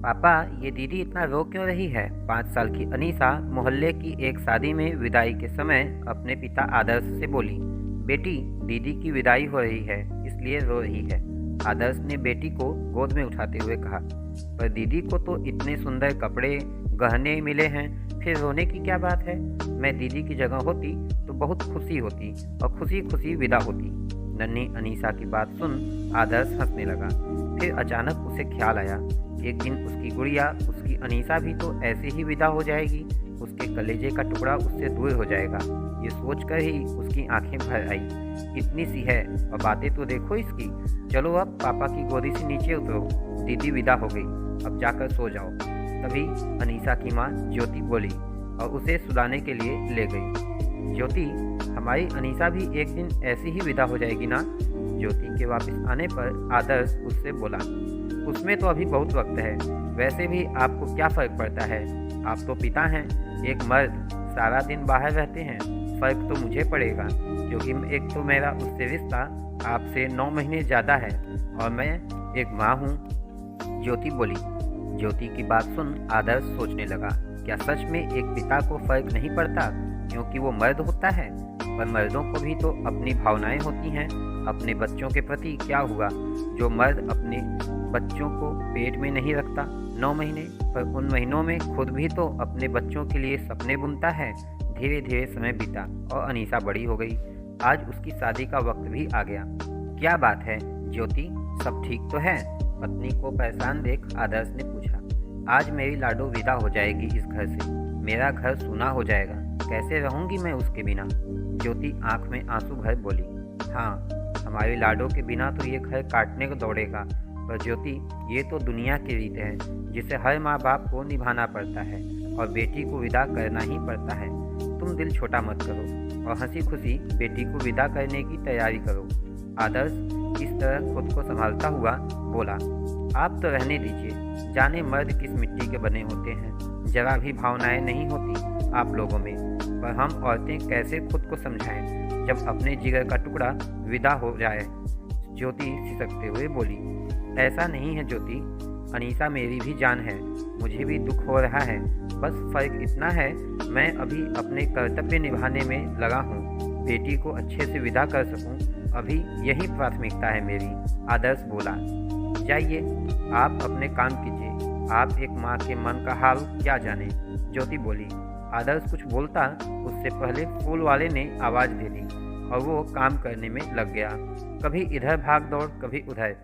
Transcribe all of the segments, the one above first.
पापा, ये दीदी इतना रो क्यों रही है? 5 साल की अनीसा मोहल्ले की एक शादी में विदाई के समय अपने पिता आदर्श से बोली, बेटी, दीदी की विदाई हो रही है, इसलिए रो रही है। आदर्श ने बेटी को गोद में उठाते हुए कहा, पर दीदी को तो इतने सुंदर कपड़े गहने मिले हैं, फिर रोने की क्या बात है? मैं दीदी की जगह होती तो बहुत खुशी होती और खुशी खुशी विदा होती। नन्ही अनीसा की बात सुन आदर्श हंसने लगा। फिर अचानक उसे ख्याल आया, एक दिन उसकी गुड़िया, उसकी अनीसा भी तो ऐसे ही विदा हो जाएगी, उसके कलेजे का टुकड़ा उससे दूर हो जाएगा। ये सोचकर ही उसकी आंखें भर आई। इतनी सी है और बातें तो देखो इसकी। चलो अब पापा की गोदी से नीचे उतरो, दीदी विदा हो गई, अब जाकर सो जाओ। तभी अनीसा की माँ ज्योति बोली और उसे सुलाने के लिए ले गई। ज्योति, हमारी अनीसा भी एक दिन ऐसी ही विदा हो जाएगी ना? ज्योति के वापस आने पर आदर्श उससे बोला, उसमें तो अभी बहुत वक्त है, वैसे भी आपको क्या फ़र्क पड़ता है? आप तो पिता हैं, एक मर्द सारा दिन बाहर रहते हैं। फ़र्क तो मुझे पड़ेगा, क्योंकि एक तो मेरा उससे रिश्ता आपसे 9 महीने ज़्यादा है और मैं एक माँ हूँ। ज्योति बोली। ज्योति की बात सुन आदर्श सोचने लगा, क्या सच में एक पिता को फ़र्क नहीं पड़ता क्योंकि वो मर्द होता है? पर मर्दों को भी तो अपनी भावनाएं होती हैं। अपने बच्चों के प्रति क्या हुआ जो मर्द अपने बच्चों को पेट में नहीं रखता 9 महीने, पर उन महीनों में खुद भी तो अपने बच्चों के लिए सपने बुनता है। धीरे धीरे समय बीता और अनीसा बड़ी हो गई। आज उसकी शादी का वक्त भी आ गया। क्या बात है ज्योति, सब ठीक तो है? पत्नी को परेशान देख आदर्श ने पूछा। आज मेरी लाडो विदा हो जाएगी इस घर से, मेरा घर सूना हो जाएगा, कैसे रहूंगी मैं उसके बिना? ज्योति आंख में आंसू भर बोली। हाँ, हमारी लाडो के बिना तो ये घर काटने को दौड़ेगा, पर ज्योति, ये तो दुनिया की रीत है जिसे हर माँ बाप को निभाना पड़ता है और बेटी को विदा करना ही पड़ता है। तुम दिल छोटा मत करो और हंसी खुशी बेटी को विदा करने की तैयारी करो। आदर्श इस तरह खुद को संभालता हुआ बोला, आप तो रहने दीजिए, जाने मर्द किस मिट्टी के बने होते हैं, जरा भी भावनाएं नहीं होती आप लोगों में। पर हम औरतें कैसे खुद को समझाएं जब अपने जिगर का टुकड़ा विदा हो जाए? ज्योति सिसकते हुए बोली। ऐसा नहीं है ज्योति, अनीसा मेरी भी जान है, मुझे भी दुख हो रहा है, बस फर्क इतना है मैं अभी अपने कर्तव्य निभाने में लगा हूँ, बेटी को अच्छे से विदा कर सकूँ, अभी यही प्राथमिकता है मेरी। आदर्श बोला। जाइए, आप अपने काम कीजिए, आप एक माँ के मन का हाल क्या जाने? ज्योति बोली। आदर्श कुछ बोलता उससे पहले फूल वाले ने आवाज़ दे दी और वो काम करने में लग गया। कभी इधर भाग दौड़, कभी उधर।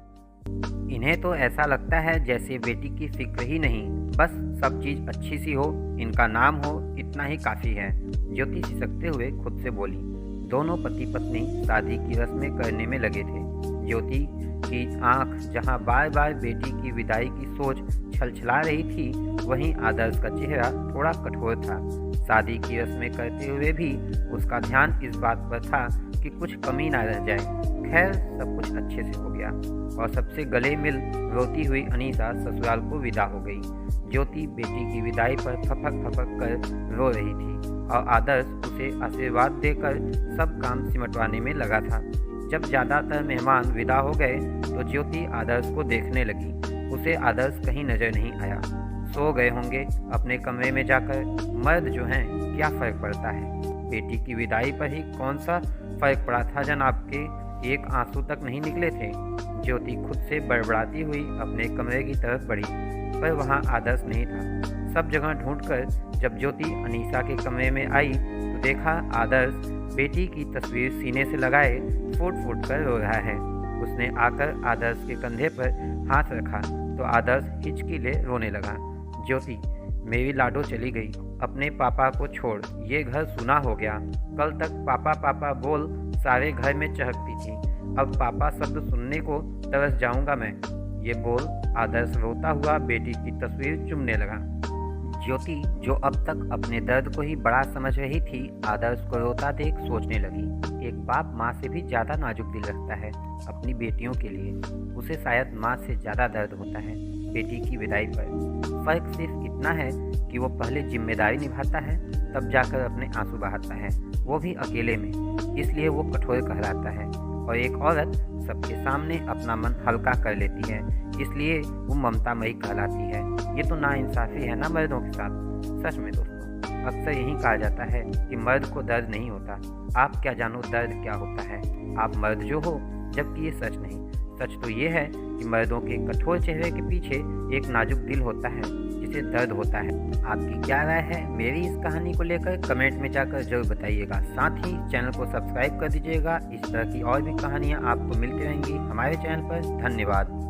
इन्हें तो ऐसा लगता है जैसे बेटी की फिक्र ही नहीं, बस सब चीज़ अच्छी सी हो, इनका नाम हो, इतना ही काफ़ी है। ज्योति सिसकते हुए खुद से बोली। दोनों पति पत्नी शादी की रस्में करने में लगे थे। ज्योति की आंख जहां बार बार बेटी की विदाई की सोच छलछला रही थी, वहीं आदर्श का चेहरा थोड़ा कठोर था। शादी की रस्में करते हुए भी उसका ध्यान इस बात पर था कि कुछ कमी ना रह जाए। खैर, सब कुछ अच्छे से हो गया और सबसे गले मिल रोती हुई अनीसा ससुराल को विदा हो गई। ज्योति बेटी की विदाई पर फपक फपक कर रो रही थी और आदर्श उसे आशीर्वाद देकर सब काम सिमटवाने में लगा था। जब ज़्यादातर मेहमान विदा हो गए तो ज्योति आदर्श को देखने लगी। उसे आदर्श कहीं नज़र नहीं आया। सो गए होंगे अपने कमरे में जाकर। मर्द जो हैं, क्या फ़र्क पड़ता है? बेटी की विदाई पर ही कौन सा फ़र्क पड़ा था जनाब के? एक आंसू तक नहीं निकले थे। ज्योति खुद से बड़बड़ाती हुई अपने कमरे की तरफ बढ़ी, पर वहाँ आदर्श नहीं था। सब जगह ढूंढकर जब ज्योति अनीसा के कमरे में आई तो देखा आदर्श बेटी की तस्वीर सीने से लगाए फूट फूट कर रो रहा है। उसने आकर आदर्श के कंधे पर हाथ रखा तो आदर्श हिचकी ले रोने लगा। ज्योति, मेरी लाडो चली गई, अपने पापा को छोड़, ये घर सूना हो गया। कल तक पापा पापा बोल सारे घर में चहकती थी, अब पापा शब्द सुनने को तरस जाऊंगा मैं। ये बोल आदर्श रोता हुआ बेटी की तस्वीर चूमने लगा। ज्योति, जो अब तक अपने दर्द को ही बड़ा समझ रही थी, आदर्श को रोता देख सोचने लगी, एक बाप माँ से भी ज़्यादा नाजुक दिल रखता है अपनी बेटियों के लिए। उसे शायद माँ से ज़्यादा दर्द होता है बेटी की विदाई पर। फ़र्क सिर्फ इतना है कि वो पहले जिम्मेदारी निभाता है, तब जाकर अपने आंसू बहाता है, वो भी अकेले में, इसलिए वो कठोर कहलाता है। और एक औरत सबके सामने अपना मन हल्का कर लेती है, इसलिए वो ममतामयी कहलाती है। ये तो नाइंसाफ़ी है ना मर्दों के साथ। सच में दोस्तों, अक्सर यही कहा जाता है कि मर्द को दर्द नहीं होता। आप क्या जानो दर्द क्या होता है, आप मर्द जो हो, जबकि ये सच नहीं। सच तो ये है कि मर्दों के कठोर चेहरे के पीछे एक नाजुक दिल होता है जिसे दर्द होता है। आपकी क्या राय है मेरी इस कहानी को लेकर, कमेंट में जाकर जरूर बताइएगा। साथ ही चैनल को सब्सक्राइब कर दीजिएगा। इस तरह की और भी कहानियाँ आपको मिलती रहेंगी हमारे चैनल पर। धन्यवाद।